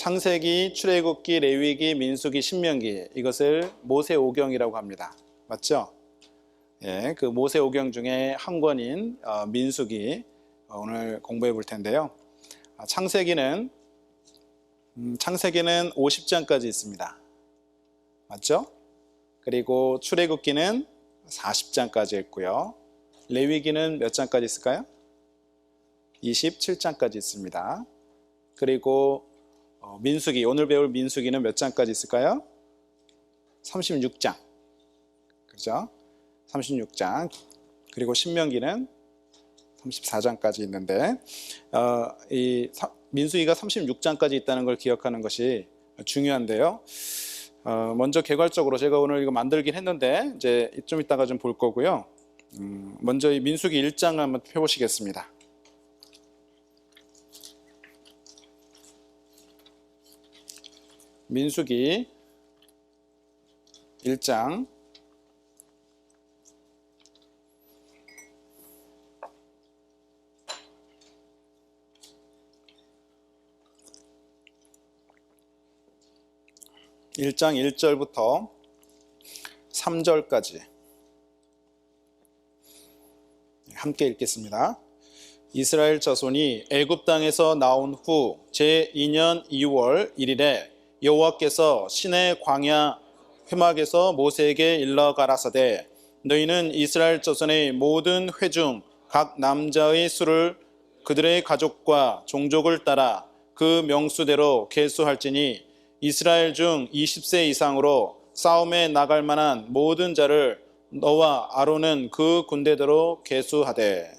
창세기, 출애굽기, 레위기, 민수기, 신명기, 이것을 모세오경이라고 합니다. 맞죠? 예, 그 모세오경 중에 한 권인 민수기 오늘 공부해 볼 텐데요. 창세기는 50장까지 있습니다. 맞죠? 그리고 출애굽기는 40장까지 있고요. 레위기는 몇 장까지 있을까요? 27장까지 있습니다. 그리고 민수기, 오늘 배울 민수기는 몇 장까지 있을까요? 36장. 그죠? 36장. 그리고 신명기는 34장까지 있는데 이 민수기가 36장까지 있다는 걸 기억하는 것이 중요한데요. 먼저 개괄적으로 제가 오늘 이거 만들긴 했는데 이제 좀 이따가 좀 볼 거고요. 먼저 이 민수기 1장을 한번 펴보시겠습니다. 민수기 1장 1장 1절부터 3절까지 함께 읽겠습니다. 이스라엘 자손이 애굽 땅에서 나온 후 제2년 2월 1일에 여호와께서 시내 광야 회막에서 모세에게 일러 가라사대 너희는 이스라엘 자손의 모든 회 중 각 남자의 수를 그들의 가족과 종족을 따라 그 명수대로 계수할지니 이스라엘 중 20세 이상으로 싸움에 나갈 만한 모든 자를 너와 아론은 그 군대대로 계수하되.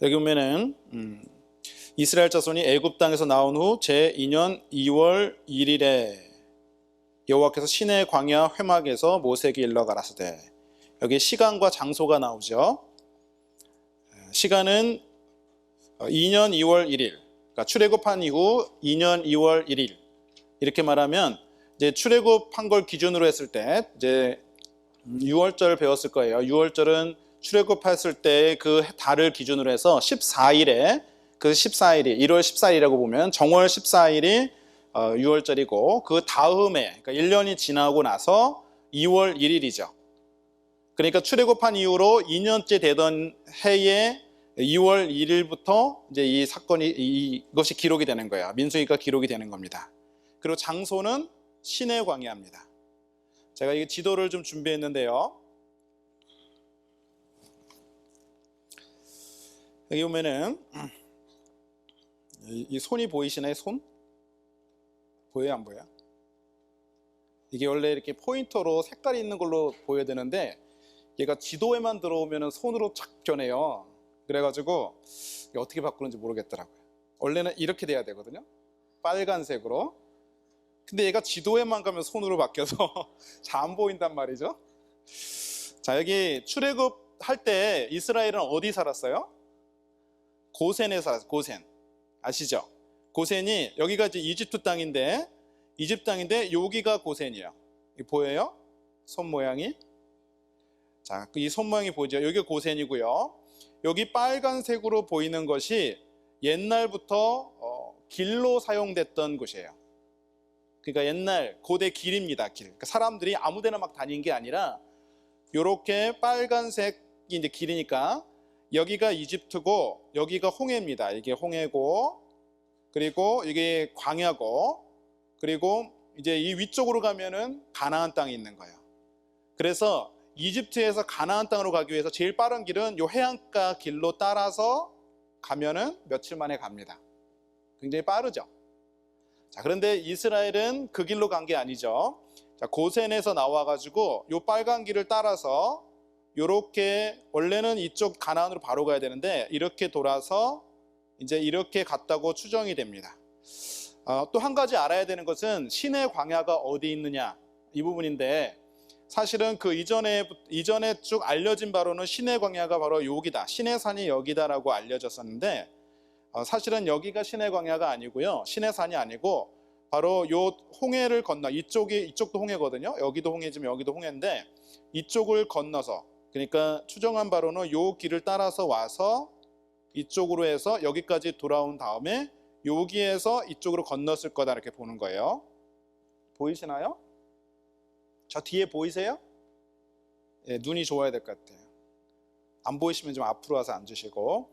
여기 보면은 이스라엘 자손이 애굽 땅에서 나온 후 제2년 2월 1일에 여호와께서 시내 광야 회막에서 모세에게 일러 가라사대. 여기 시간과 장소가 나오죠. 시간은 2년 2월 1일. 그러니까 출애굽한 이후 2년 2월 1일. 이렇게 말하면 이제 출애굽한 걸 기준으로 했을 때 이제 6월절 배웠을 거예요. 6월절은 출애굽했을 때 그 달을 기준으로 해서 14일에 그 14일이 1월 14일이라고 보면 정월 14일이 6월절이고 그 다음에 그러니까 1년이 지나고 나서 2월 1일이죠. 그러니까 출애굽한 이후로 2년째 되던 해에 2월 1일부터 이제 이 사건이 이것이 기록이 되는 거예요. 민수기가 기록이 되는 겁니다. 그리고 장소는 시내 광야입니다. 제가 이 지도를 좀 준비했는데요. 여기 보면은 이 손이 보이시나요? 손? 보여요, 안 보여요? 이게 원래 이렇게 포인터로 색깔이 있는 걸로 보여야 되는데 얘가 지도에만 들어오면은 손으로 착 변해요. 그래가지고 어떻게 바꾸는지 모르겠더라고요. 원래는 이렇게 돼야 되거든요. 빨간색으로. 근데 얘가 지도에만 가면 손으로 바뀌어서 잘 안 보인단 말이죠. 자, 여기 출애굽 할 때 이스라엘은 어디 살았어요? 고센에 살았어요. 고센. 아시죠? 고센이 여기가 이제 이집트 땅인데 여기가 고센이에요. 보여요? 손 모양이? 자, 이 손 모양이 보이죠? 여기가 고센이고요. 여기 빨간색으로 보이는 것이 옛날부터 길로 사용됐던 곳이에요. 그러니까 옛날 고대 길입니다. 길. 그러니까 사람들이 아무데나 막 다닌 게 아니라 이렇게 빨간색이 이제 길이니까 여기가 이집트고 여기가 홍해입니다. 이게 홍해고 그리고 이게 광야고 그리고 이제 이 위쪽으로 가면은 가나안 땅이 있는 거예요. 그래서 이집트에서 가나안 땅으로 가기 위해서 제일 빠른 길은 요 해안가 길로 따라서 가면은 며칠 만에 갑니다. 굉장히 빠르죠. 자, 그런데 이스라엘은 그 길로 간 게 아니죠. 자, 고센에서 나와가지고 요 빨간 길을 따라서 요렇게 원래는 이쪽 가나안으로 바로 가야 되는데 이렇게 돌아서 이제 이렇게 갔다고 추정이 됩니다. 또 한 가지 알아야 되는 것은 시내 광야가 어디 있느냐 이 부분인데 사실은 그 이전에 쭉 알려진 바로는 시내 광야가 바로 여기다, 시내산이 여기다라고 알려졌었는데 사실은 여기가 시내 광야가 아니고요, 시내산이 아니고 바로 요 홍해를 건너 이쪽도 홍해거든요. 여기도 홍해지만 여기도 홍해인데 이쪽을 건너서 그러니까 추정한 바로는 요 길을 따라서 와서 이쪽으로 해서 여기까지 돌아온 다음에 여기에서 이쪽으로 건넜을 거다 이렇게 보는 거예요. 보이시나요? 저 뒤에 보이세요? 예, 눈이 좋아야 될 것 같아요. 안 보이시면 좀 앞으로 와서 앉으시고,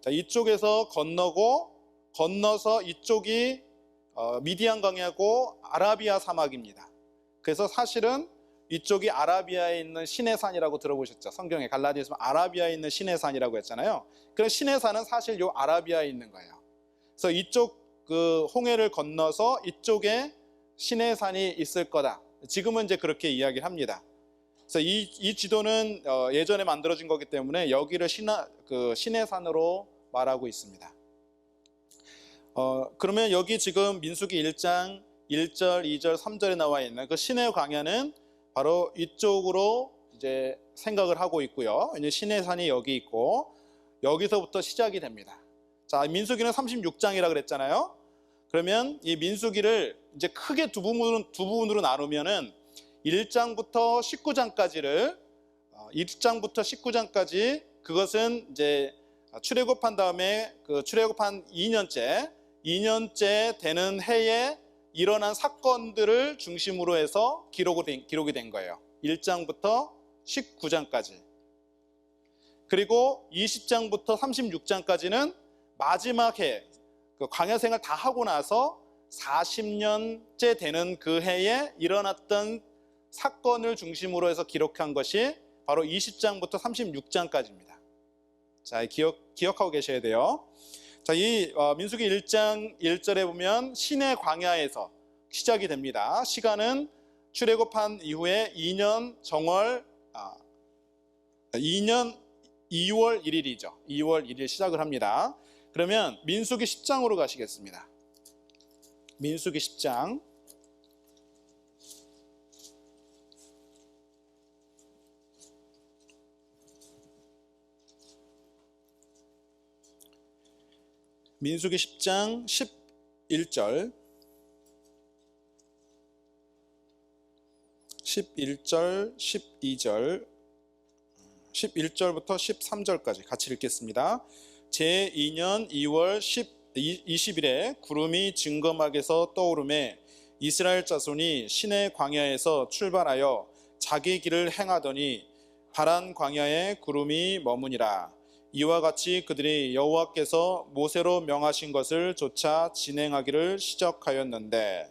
자, 이쪽에서 건너서 이쪽이 미디안 강야고 아라비아 사막입니다. 그래서 사실은 이쪽이 아라비아에 있는 시내산이라고 들어보셨죠? 성경에 갈라디아서 아라비아에 있는 시내산이라고 했잖아요. 그래서 시내산은 사실 요 아라비아에 있는 거예요. 그래서 이쪽 그 홍해를 건너서 이쪽에 시내산이 있을 거다. 지금은 이제 그렇게 이야기를 합니다. 그래서 이 지도는 예전에 만들어진 거기 때문에 여기를 시내산으로 말하고 있습니다. 그러면 여기 지금 민수기 1장 1절, 2절, 3절에 나와 있는 그 시내 광야는 바로 이쪽으로 이제 생각을 하고 있고요. 이제 시내산이 여기 있고 여기서부터 시작이 됩니다. 자, 민수기는 36장이라 그랬잖아요. 그러면 이 민수기를 이제 크게 두 부분으로 나누면은 1장부터 19장까지를 1장부터 19장까지 그것은 이제 출애굽한 다음에 그 출애굽한 2년째 되는 해에 일어난 사건들을 중심으로 해서 기록이 된 거예요. 1장부터 19장까지. 그리고 20장부터 36장까지는 마지막 해, 그 광야 생활 다 하고 나서 40년째 되는 그 해에 일어났던 사건을 중심으로 해서 기록한 것이 바로 20장부터 36장까지입니다. 자, 기억하고 계셔야 돼요. 자, 이 민수기 1장 1절에 보면 시내 광야에서 시작이 됩니다. 시간은 출애굽한 이후에 2년 2월 1일이죠. 2월 1일 시작을 합니다. 그러면 민수기 10장으로 가시겠습니다. 민수기 10장. 민수기 10장 11절 12절 11절부터 13절까지 같이 읽겠습니다. 제2년 2월 20일에 구름이 증거막에서 떠오르매 이스라엘 자손이 시내 광야에서 출발하여 자기 길을 행하더니 파란 광야에 구름이 머무니라. 이와 같이 그들이 여호와께서 모세로 명하신 것을 조차 진행하기를 시작하였는데,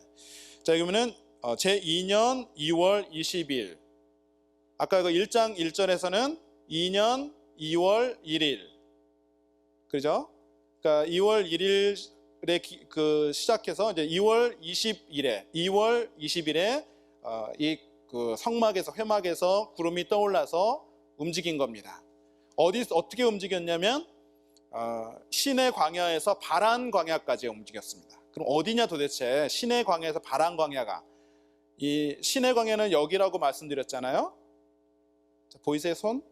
자, 그러면은 제2년 2월 20일, 아까 그 1장 1절에서는 2년 2월 1일, 그죠? 그러니까 2월 1일에 시작해서 이제 2월 20일에 이 그 성막에서 회막에서 구름이 떠올라서 움직인 겁니다. 어떻게 움직였냐면 시내 광야에서 바란 광야까지 움직였습니다. 그럼 어디냐 도대체 시내 광야에서 바란 광야가? 이 시내 광야는 여기라고 말씀드렸잖아요. 자, 보이세요? 손?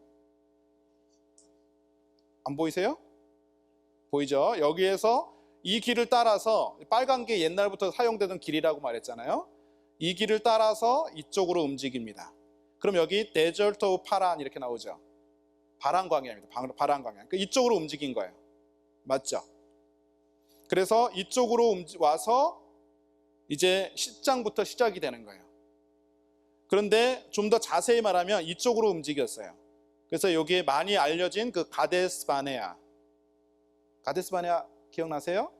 안 보이세요? 보이죠? 여기에서 이 길을 따라서 빨간 게 옛날부터 사용되던 길이라고 말했잖아요. 이 길을 따라서 이쪽으로 움직입니다. 그럼 여기 데저트 오브 파란 이렇게 나오죠. 바란 광야입니다. 바란 광야. 그러니까 이쪽으로 움직인 거예요. 맞죠? 그래서 이쪽으로 와서 이제 10장부터 시작이 되는 거예요. 그런데 좀 더 자세히 말하면 이쪽으로 움직였어요. 그래서 여기에 많이 알려진 그 가데스 바네아 기억나세요?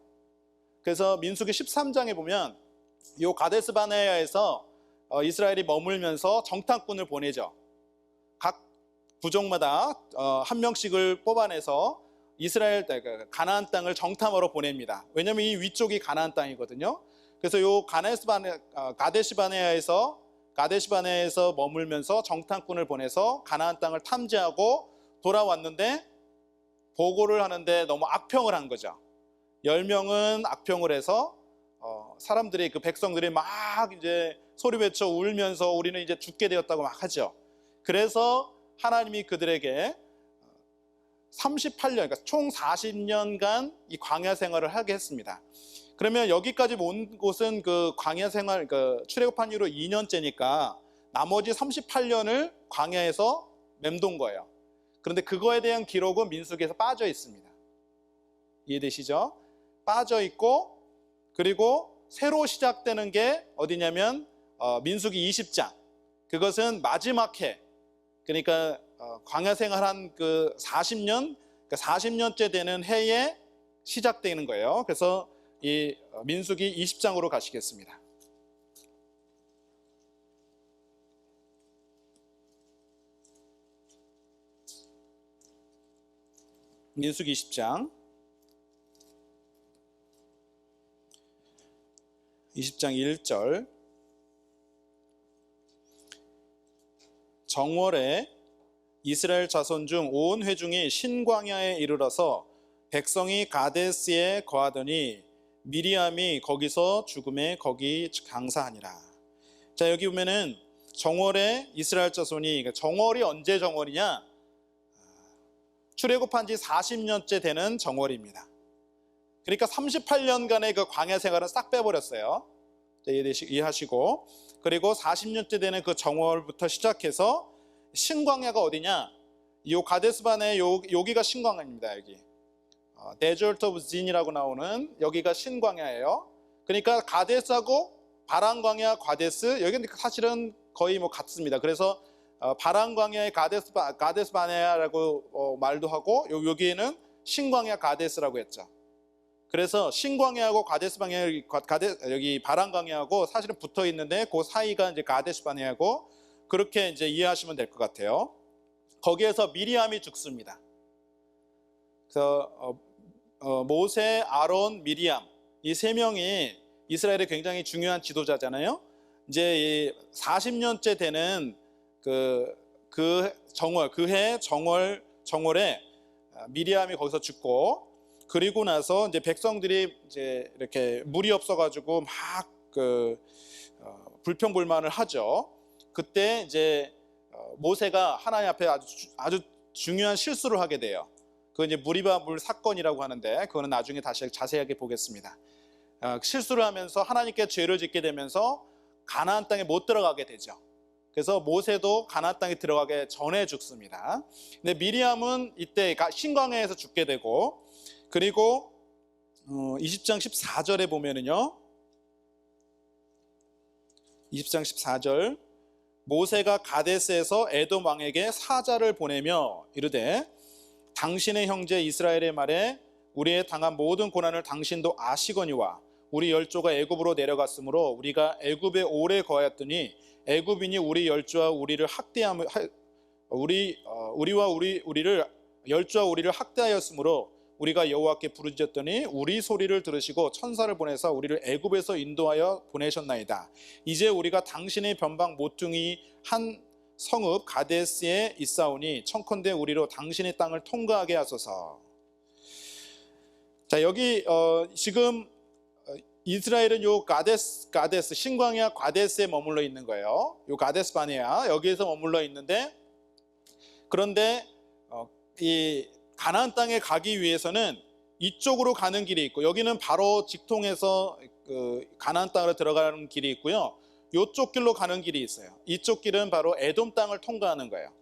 그래서 민수기 13장에 보면 이 가데스 바네아에서 이스라엘이 머물면서 정탐꾼을 보내죠. 각 부족마다 한 명씩을 뽑아내서 이스라엘 가나안 땅을 정탐하러 보냅니다. 왜냐하면 이 위쪽이 가나안 땅이거든요. 그래서 이 가데시 바네아에서 머물면서 정탐꾼을 보내서 가나안 땅을 탐지하고 돌아왔는데 보고를 하는데 너무 악평을 한 거죠. 10명은 악평을 해서 사람들이 그 백성들이 막 이제 소리 외쳐 울면서 우리는 이제 죽게 되었다고 막 하죠. 그래서 하나님이 그들에게 38년, 그러니까 총 40년간 이 광야 생활을 하게 했습니다. 그러면 여기까지 온 곳은 그 광야 생활, 그 출애굽한 이후로 2년째니까 나머지 38년을 광야에서 맴돈 거예요. 그런데 그거에 대한 기록은 민수기에서 빠져 있습니다. 이해되시죠? 빠져 있고 그리고 새로 시작되는 게 어디냐면 민수기 20장. 그것은 마지막 해, 그러니까 광야 생활한 그 40년, 그러니까 40년째 되는 해에 시작되는 거예요. 그래서 이 민수기 20장으로 가시겠습니다. 민수기 20장 1절. 정월에 이스라엘 자손 중 온 회중이 신광야에 이르러서 백성이 가데스에 거하더니 미리암이 거기서 죽음에 거기 강사하니라. 자, 여기 보면은 정월에 이스라엘 자손이, 그러니까 정월이 언제 정월이냐? 출애굽한 지 40년째 되는 정월입니다. 그러니까 38년간의 그 광야 생활은 싹 빼버렸어요. 이해하시고, 그리고 40년째 되는 그 정월부터 시작해서 신광야가 어디냐? 이 가데스바네 여기가 신광야입니다. 여기 데저트 오브 진이라고 나오는 여기가 신광야예요. 그러니까 가데스하고 바란광야, 가데스, 여기는 사실은 거의 뭐 같습니다. 그래서 바란광야의 가데스 바네아라고 말도 하고, 여기에는 신광야 가데스라고 했죠. 그래서 신광야하고 가데스 바네아, 여기 바란광야하고 사실은 붙어 있는데 그 사이가 이제 가데스 바네아고, 그렇게 이제 이해하시면 될 것 같아요. 거기에서 미리암이 죽습니다. 그래서 모세, 아론, 미리암, 이 세 명이 이스라엘의 굉장히 중요한 지도자잖아요. 이제 40년째 되는 그 정월, 해 정월에 미리암이 거기서 죽고, 그리고 나서 이제 백성들이 이제 이렇게 물이 없어가지고 막 불평불만을 하죠. 그때 이제 모세가 하나님 앞에 아주 중요한 실수를 하게 돼요. 그건 이제 무리바 물 사건이라고 하는데, 그거는 나중에 다시 자세하게 보겠습니다. 실수를 하면서 하나님께 죄를 짓게 되면서 가나안 땅에 못 들어가게 되죠. 그래서 모세도 가나안 땅에 들어가기 전에 죽습니다. 근데 미리암은 이때 신광야에서 죽게 되고, 그리고 20장 14절에 보면은요, 20장 14절, 모세가 가데스에서 에돔 왕에게 사자를 보내며 이르되 당신의 형제 이스라엘의 말에 우리의 당한 모든 고난을 당신도 아시거니와 우리 열조가 애굽으로 내려갔으므로 우리가 애굽에 오래 거하였더니 애굽인이 우리 열조와 우리를 학대함 우리를 열조와 우리를 학대하였으므로 우리가 여호와께 부르짖었더니 우리 소리를 들으시고 천사를 보내서 우리를 애굽에서 인도하여 보내셨나이다. 이제 우리가 당신의 변방 모퉁이 한 성읍 가데스에 있사오니 청컨대 우리로 당신의 땅을 통과하게 하소서. 자, 여기 지금 이스라엘은 요 가데스 신광야 가데스에 머물러 있는 거예요. 요 가데스 바네아 여기에서 머물러 있는데, 그런데 이 가나안 땅에 가기 위해서는 이쪽으로 가는 길이 있고, 여기는 바로 직통해서 가나안 땅으로 들어가는 길이 있고요. 이쪽 길로 가는 길이 있어요. 이쪽 길은 바로 에돔 땅을 통과하는 거예요.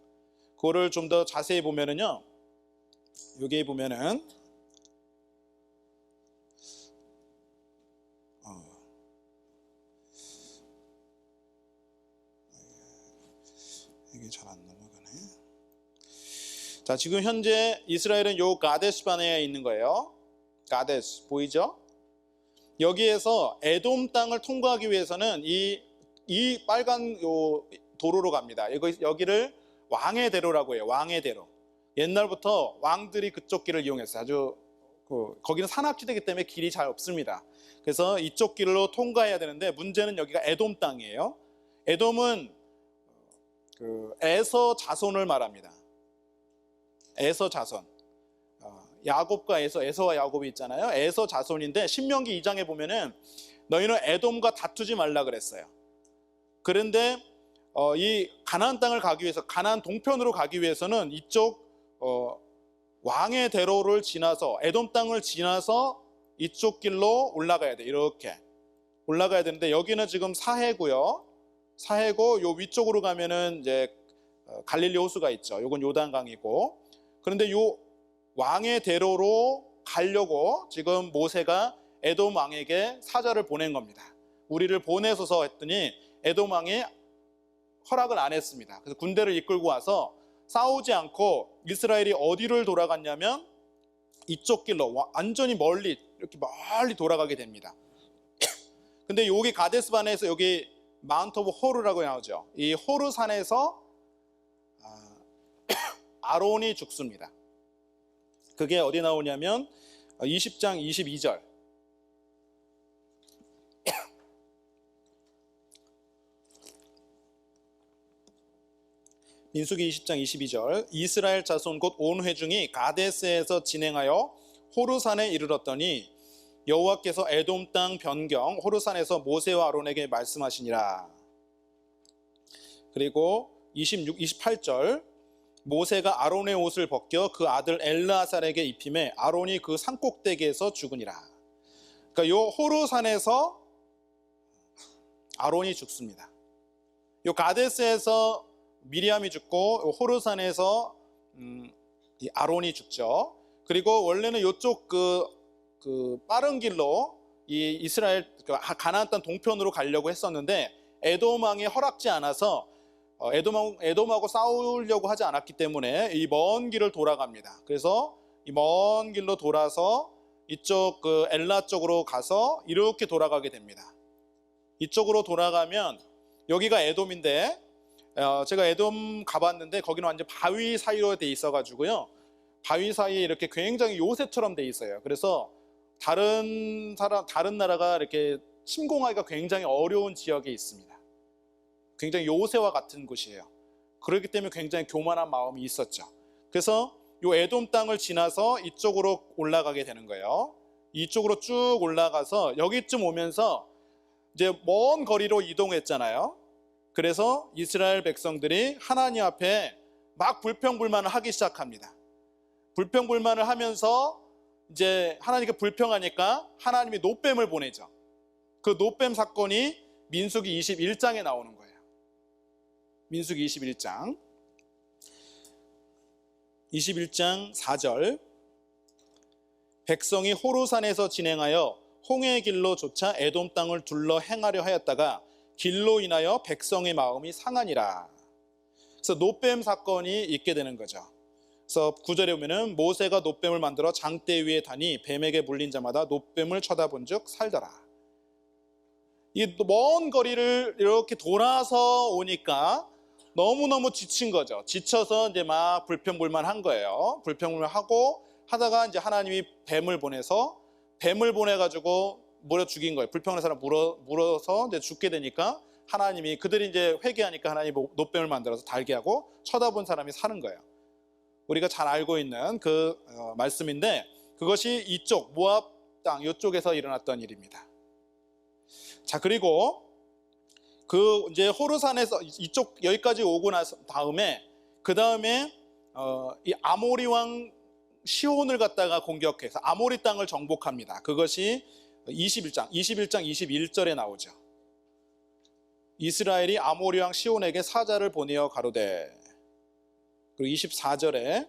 그거를 좀 더 자세히 보면은요, 여기 보면은 이게 잘 안 넘어가네. 자, 지금 현재 이스라엘은 요 가데스 바네아에 있는 거예요. 가데스 보이죠? 여기에서 에돔 땅을 통과하기 위해서는 이 빨간 요 도로로 갑니다. 여기를 왕의 대로라고 해요. 왕의 대로. 옛날부터 왕들이 그쪽 길을 이용했어요. 아주 거기는 산악지대이기 때문에 길이 잘 없습니다. 그래서 이쪽 길로 통과해야 되는데, 문제는 여기가 에돔 땅이에요. 에돔은 에서 자손을 말합니다. 에서 자손. 야곱과 에서와 야곱이 있잖아요. 에서 자손인데, 신명기 2장에 보면은 너희는 에돔과 다투지 말라 그랬어요. 그런데 이 가나안 땅을 가기 위해서, 가나안 동편으로 가기 위해서는 이쪽 왕의 대로를 지나서 에돔 땅을 지나서 이쪽 길로 올라가야 돼. 이렇게 올라가야 되는데, 여기는 지금 사해고요. 사해고 요 위쪽으로 가면은 이제 갈릴리 호수가 있죠. 요건 요단강이고, 그런데 요 왕의 대로로 가려고 지금 모세가 에돔 왕에게 사절을 보낸 겁니다. 우리를 보내소서 했더니 에돔 왕이 허락을 안 했습니다. 그래서 군대를 이끌고 와서 싸우지 않고 이스라엘이 어디를 돌아갔냐면 이쪽 길로 완전히 멀리 이렇게 멀리 돌아가게 됩니다. 근데 여기 가데스 바네에서 여기 마운트 오브 호르라고 나오죠. 이 호르 산에서 아론이 죽습니다. 그게 어디 나오냐면 20장 22절. 민수기 20장 22절. 이스라엘 자손 곧 온 회중이 가데스에서 진행하여 호르산에 이르렀더니 여호와께서 에돔 땅 변경 호르산에서 모세와 아론에게 말씀하시니라. 그리고 28절. 모세가 아론의 옷을 벗겨 그 아들 엘르아살에게 입히매 아론이 그 산꼭대기에서 죽으니라. 그러니까 요 호르산에서 아론이 죽습니다. 요 가데스에서 미리암이 죽고 호르산에서 이 아론이 죽죠. 그리고 원래는 요쪽 그 빠른 길로 이 이스라엘 가나안 땅 동편으로 가려고 했었는데 에돔 왕이 허락지 않아서 에돔하고 싸우려고 하지 않았기 때문에 이 먼 길을 돌아갑니다. 그래서 이 먼 길로 돌아서 이쪽 그 엘라 쪽으로 가서 이렇게 돌아가게 됩니다. 이쪽으로 돌아가면 여기가 에돔인데 제가 에돔 가봤는데 거기는 완전 바위 사이로 돼 있어가지고요. 바위 사이에 이렇게 굉장히 요새처럼 돼 있어요. 그래서 다른 나라가 이렇게 침공하기가 굉장히 어려운 지역에 있습니다. 굉장히 요새와 같은 곳이에요. 그렇기 때문에 굉장히 교만한 마음이 있었죠. 그래서 요 에돔 땅을 지나서 이쪽으로 올라가게 되는 거예요. 이쪽으로 쭉 올라가서 여기쯤 오면서 이제 먼 거리로 이동했잖아요. 그래서 이스라엘 백성들이 하나님 앞에 막 불평불만을 하기 시작합니다. 불평불만을 하면서 이제 하나님께 불평하니까 하나님이 노뱀을 보내죠. 그 노뱀 사건이 민수기 21장에 나오는 거예요. 민수기 21장 4절. 백성이 호르산에서 진행하여 홍해의 길로 쫓아 에돔 땅을 둘러 행하려 하였다가 길로 인하여 백성의 마음이 상하니라. 그래서 노뱀 사건이 있게 되는 거죠. 그래서 9절에 보면은 모세가 노뱀을 만들어 장대 위에 다니 뱀에게 물린 자마다 노뱀을 쳐다본즉 살더라. 이 먼 거리를 이렇게 돌아서 오니까 너무너무 지친 거죠. 지쳐서 이제 막 불평불만한 거예요. 불평불만하고 하다가 이제 하나님이 뱀을 보내가지고 물어 죽인 거예요. 불평하는 사람 물어서 이제 죽게 되니까 하나님이 그들이 이제 회개하니까 하나님이 노뱀을 만들어서 달게 하고 쳐다본 사람이 사는 거예요. 우리가 잘 알고 있는 그 말씀인데 그것이 이쪽 모압 땅 이쪽에서 일어났던 일입니다. 자, 그리고 그 이제 호르산에서 이쪽 여기까지 오고 나서 그 다음에 이 아모리 왕 시온을 갖다가 공격해서 아모리 땅을 정복합니다. 그것이 21장 21절에 나오죠. 이스라엘이 아모리 왕 시온에게 사자를 보내어 가로되. 그리고 24절에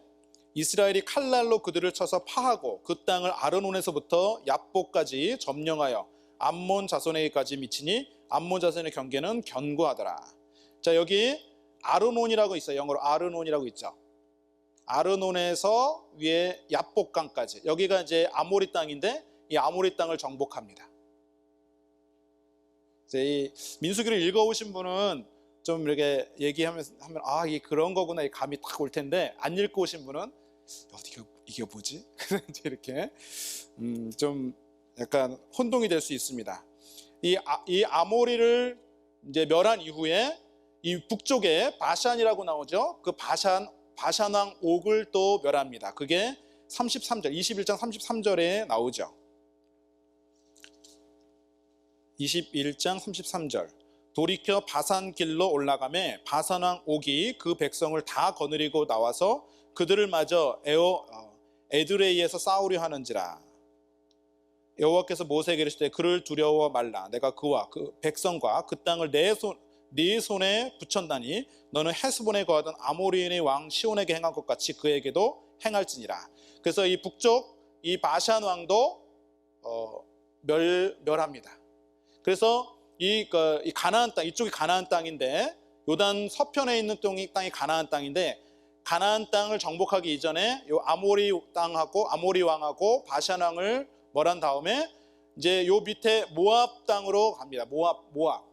이스라엘이 칼날로 그들을 쳐서 파하고 그 땅을 아르논에서부터 얍보까지 점령하여 암몬 자손에게까지 미치니 암몬 자손의 경계는 견고하더라. 자, 여기 아르논이라고 있어요. 영어로 아르논이라고 있죠. 아르논에서 위에 얍보강까지 여기가 이제 아모리 땅인데 이 아모리 땅을 정복합니다. 이제 이 민수기를 읽어오신 분은 좀 이렇게 얘기하면 이게 그런 거구나 이 감이 딱 올 텐데 안 읽고 오신 분은 이게 뭐지? 이제 이렇게 좀 약간 혼동이 될 수 있습니다. 이 아모리를 이제 멸한 이후에 이 북쪽에 바샨이라고 나오죠. 그 바샨 왕 옥을 또 멸합니다. 그게 33절, 21장 33절에 나오죠. 21장 33절. 돌이켜 바산 길로 올라가매 바산 왕 옥이 그 백성을 다 거느리고 나와서 그들을 마저 에드레이에서 싸우려 하는지라. 여호와께서 모세에게 이르시되 그를 두려워 말라. 내가 그와 그 백성과 그 땅을 네 손에 붙였나니 너는 헤스본에 거하던 아모리인의 왕 시온에게 행한 것 같이 그에게도 행할지니라. 그래서 이 북쪽 이 바샨 왕도 멸합니다. 그래서 이 가나안 땅, 이쪽이 가나안 땅인데, 요단 서편에 있는 땅이 가나안 땅인데, 가나안 땅을 정복하기 이전에 요 아모리 왕하고 바산 왕을 멸한 다음에 이제 요 밑에 모압 땅으로 갑니다. 모압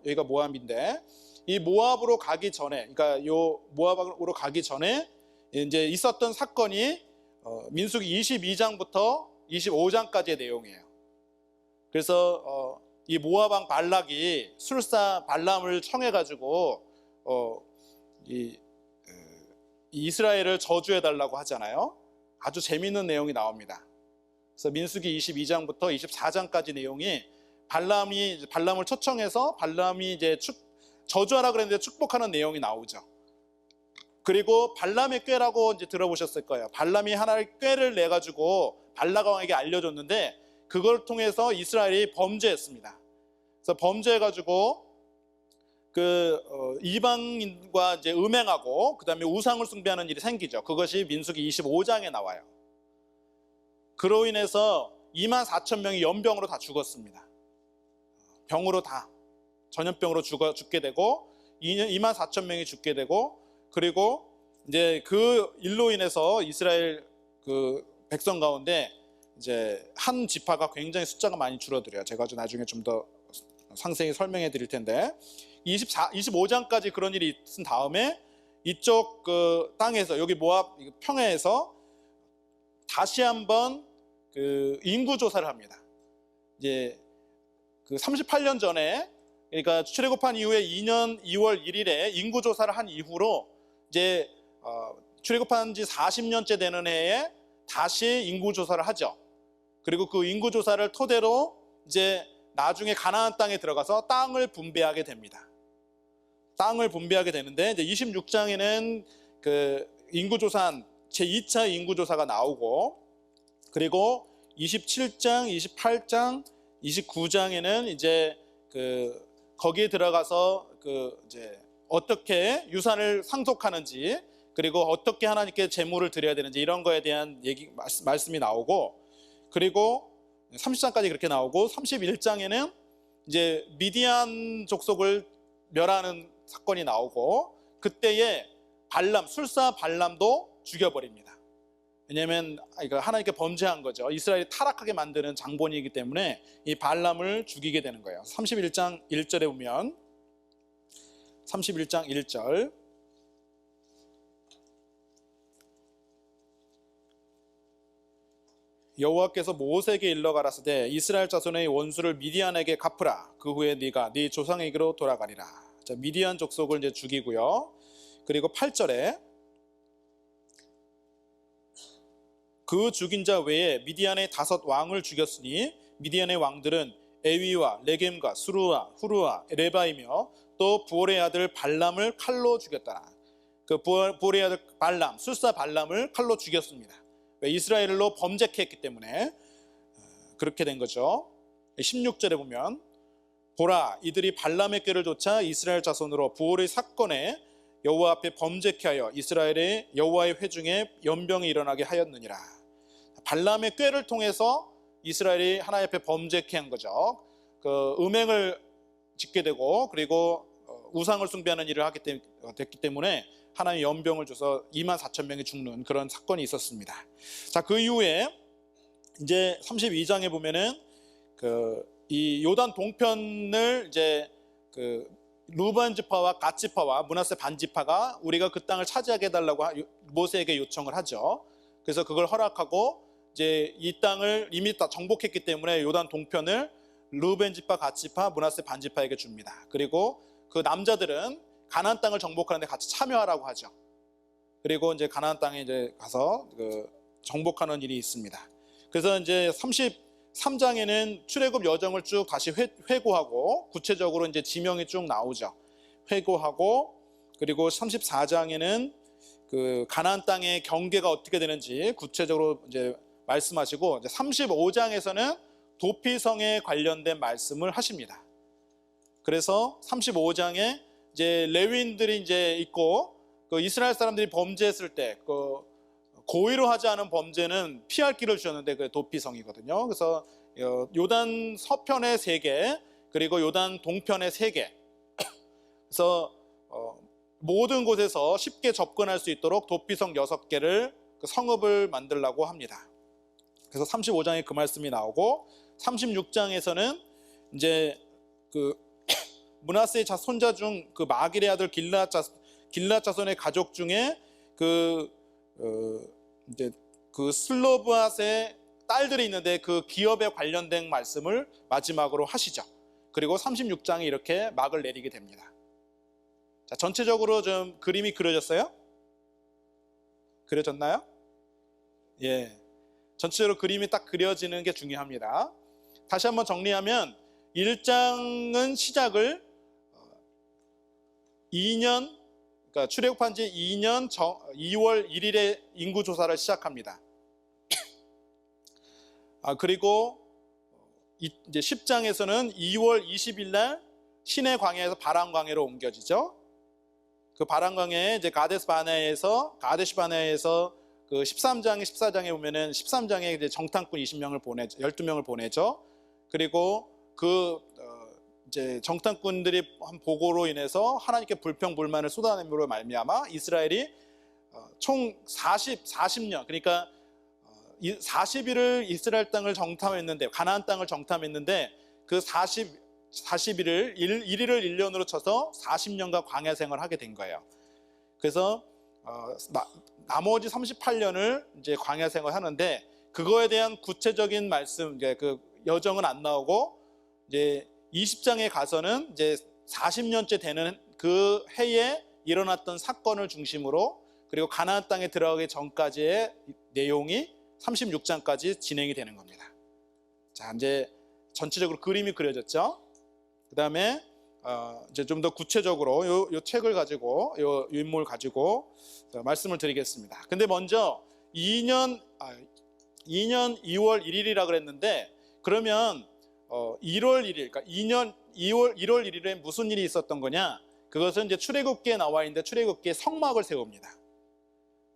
여기가 모압인데, 이 모압으로 가기 전에, 그러니까 요 모압으로 가기 전에 이제 있었던 사건이 민수기 22장부터 25장까지의 내용이에요. 그래서 이 모압 왕 발락이 술사 발람을 청해가지고 이 이스라엘을 저주해 달라고 하잖아요. 아주 재미있는 내용이 나옵니다. 그래서 민수기 22장부터 24장까지 내용이 발람을 초청해서 발람이 이제 저주하라 그랬는데 축복하는 내용이 나오죠. 그리고 발람의 꾀라고 이제 들어보셨을 거예요. 발람이 하나의 꾀를 내 가지고 발락 왕에게 알려줬는데, 그걸 통해서 이스라엘이 범죄했습니다. 그래서 범죄해 가지고 이방인과 이제 음행하고 그다음에 우상을 숭배하는 일이 생기죠. 그것이 민수기 25장에 나와요. 그로 인해서 24,000명이 연병으로 다 죽었습니다. 병으로 다 전염병으로 죽게 되고 24,000명이 죽게 되고, 그리고 이제 그 일로 인해서 이스라엘 그 백성 가운데 이제 한 지파가 굉장히 숫자가 많이 줄어들어요. 제가 나중에 좀 더 상세히 설명해 드릴 텐데, 25장까지 그런 일이 있은 다음에 이쪽 그 땅에서, 여기 모압 평야에서 다시 한번 그 인구 조사를 합니다. 이제 그 38년 전에, 그러니까 출애굽한 이후에 2년 2월 1일에 인구 조사를 한 이후로 이제 출애굽한 지 40년째 되는 해에 다시 인구 조사를 하죠. 그리고 그 인구 조사를 토대로 이제 나중에 가나안 땅에 들어가서 땅을 분배하게 됩니다. 땅을 분배하게 되는데, 이제 26장에는 그 인구조사 제2차 인구조사가 나오고, 그리고 27장, 28장, 29장에는 이제 거기에 들어가서 이제 어떻게 유산을 상속하는지, 그리고 어떻게 하나님께 제물을 드려야 되는지, 이런 거에 대한 말씀이 나오고, 그리고 30장까지 그렇게 나오고, 31장에는 이제 미디안 족속을 멸하는 사건이 나오고, 그때에 술사 발람도 죽여버립니다. 왜냐하면 하나님께 범죄한 거죠. 이스라엘이 타락하게 만드는 장본이기 때문에 이 발람을 죽이게 되는 거예요. 31장 1절에 보면, 31장 1절, 여호와께서 모세에게 일러 가라사대 이스라엘 자손의 원수를 미디안에게 갚으라. 그 후에 네가 네 조상에게로 돌아가리라. 자, 미디안 족속을 이제 죽이고요. 그리고 8절에 그 죽인 자 외에 미디안의 5 왕을 죽였으니 미디안의 왕들은 에위와 레겜과 수루와 후루와 레바이며 또 부올의 아들 발람을 칼로 죽였더라. 그 부올의 아들 발람, 술사 발람을 칼로 죽였습니다. 이스라엘로 범죄케 했기 때문에 그렇게 된 거죠. 16절에 보면, 보라, 이들이 발람의 꾀를 좇아 이스라엘 자손으로 부올의 사건에 여호와 앞에 범죄케 하여 이스라엘의 여호와의 회중에 연병이 일어나게 하였느니라. 발람의 꾀를 통해서 이스라엘이 하나님 앞에 범죄케 한 거죠. 그 음행을 짓게 되고, 그리고 우상을 숭배하는 일을 됐기 때문에 하나님 연병을 줘서 24,000명이 죽는 그런 사건이 있었습니다. 자, 그 이후에 이제 32장에 보면은 이 요단 동편을 이제 루벤 지파와 갓 지파와 므낫세 반 지파가 우리가 그 땅을 차지하게 해달라고 모세에게 요청을 하죠. 그래서 그걸 허락하고 이제 이 땅을 이미 다 정복했기 때문에 요단 동편을 루벤 지파, 갓 지파, 므낫세 반 지파에게 줍니다. 그리고 그 남자들은 가나안 땅을 정복하는데 같이 참여하라고 하죠. 그리고 이제 가나안 땅에 이제 가서 정복하는 일이 있습니다. 그래서 이제 33장에는 출애굽 여정을 쭉 다시 회고하고, 구체적으로 이제 지명이 쭉 나오죠. 회고하고, 그리고 34장에는 그 가나안 땅의 경계가 어떻게 되는지 구체적으로 이제 말씀하시고, 이제 35장에서는 도피성에 관련된 말씀을 하십니다. 그래서 35장에 이제 레위인들이 이제 있고, 그 이스라엘 사람들이 범죄했을 때 고의로 하지 않은 범죄는 피할 길을 주셨는데 그 도피성이거든요. 그래서 요단 서편에 3개, 그리고 요단 동편에 3개. 그래서 모든 곳에서 쉽게 접근할 수 있도록 도피성 6개를 그 성읍을 만들라고 합니다. 그래서 35장에 그 말씀이 나오고 36장에서는 이제 그 므낫세의 손자 중 그 마길의 아들 길앗 자손의 가족 중에 이제 그 슬로브앗의 딸들이 있는데 그 기업에 관련된 말씀을 마지막으로 하시죠. 그리고 36장에 이렇게 막을 내리게 됩니다. 자, 전체적으로 좀 그림이 그려졌어요? 그려졌나요? 예. 전체적으로 그림이 딱 그려지는 게 중요합니다. 다시 한번 정리하면 1장은 시작을 2년, 그러니까 출애굽한 지 2년 2월 1일에 인구 조사를 시작합니다. 그리고 이제 10장에서는 2월 20일 날 시내 광야에서 바람 광야로 옮겨지죠. 그 바람 광야에 이제 가데시 바네아에서 그 13장에 14장에 보면은 13장에 이제 정탐꾼 12명을 보내죠. 그리고 이제 정탐꾼들이 한 보고로 인해서 하나님께 불평불만을 쏟아냄으로 말미암아 이스라엘이 총 40년, 그러니까 40일을 이스라엘 땅을 정탐했는데, 가나안 땅을 정탐했는데 그 40일을 1일을 1년으로 쳐서 40년간 광야 생활을 하게 된 거예요. 그래서 나머지 38년을 이제 광야 생활을 하는데, 그거에 대한 구체적인 말씀, 이제 그 여정은 안 나오고, 이제 20장에 가서는 이제 40년째 되는 그 해에 일어났던 사건을 중심으로, 그리고 가나안 땅에 들어가기 전까지의 내용이 36장까지 진행이 되는 겁니다. 자, 이제 전체적으로 그림이 그려졌죠. 그 다음에 이제 좀 더 구체적으로 요 책을 가지고, 요 인물을 가지고 말씀을 드리겠습니다. 근데 먼저 2년 2월 1일이라 그랬는데, 그러면 1월 1일, 그러니까 1월 1일에 무슨 일이 있었던 거냐? 그것은 이제 출애굽기에 나와 있는데, 출애굽기에 성막을 세웁니다.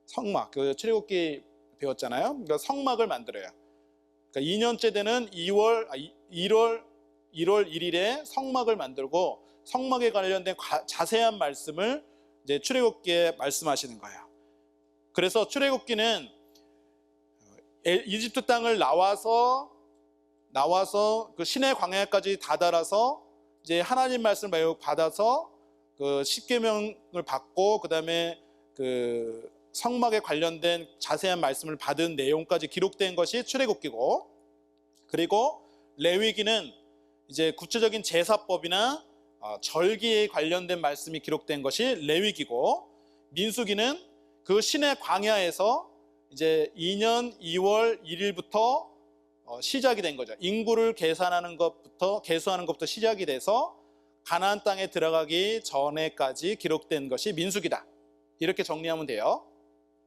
성막, 그 출애굽기 배웠잖아요. 그러니까 성막을 만들어요. 그러니까 2년째 되는 1월 1일에 성막을 만들고, 성막에 관련된 자세한 말씀을 이제 출애굽기에 말씀하시는 거예요. 그래서 출애굽기는 이집트 땅을 나와서 그 시내 광야까지 다다라서 이제 하나님 말씀을 매우 받아서 그 십계명을 받고, 그 다음에 그 성막에 관련된 자세한 말씀을 받은 내용까지 기록된 것이 출애굽기고, 그리고 레위기는 이제 구체적인 제사법이나 절기에 관련된 말씀이 기록된 것이 레위기고, 민수기는 그 시내 광야에서 이제 2년 2월 1일부터 시작이 된 거죠. 인구를 계수하는 것부터 시작이 돼서 가나안 땅에 들어가기 전에까지 기록된 것이 민수기다. 이렇게 정리하면 돼요.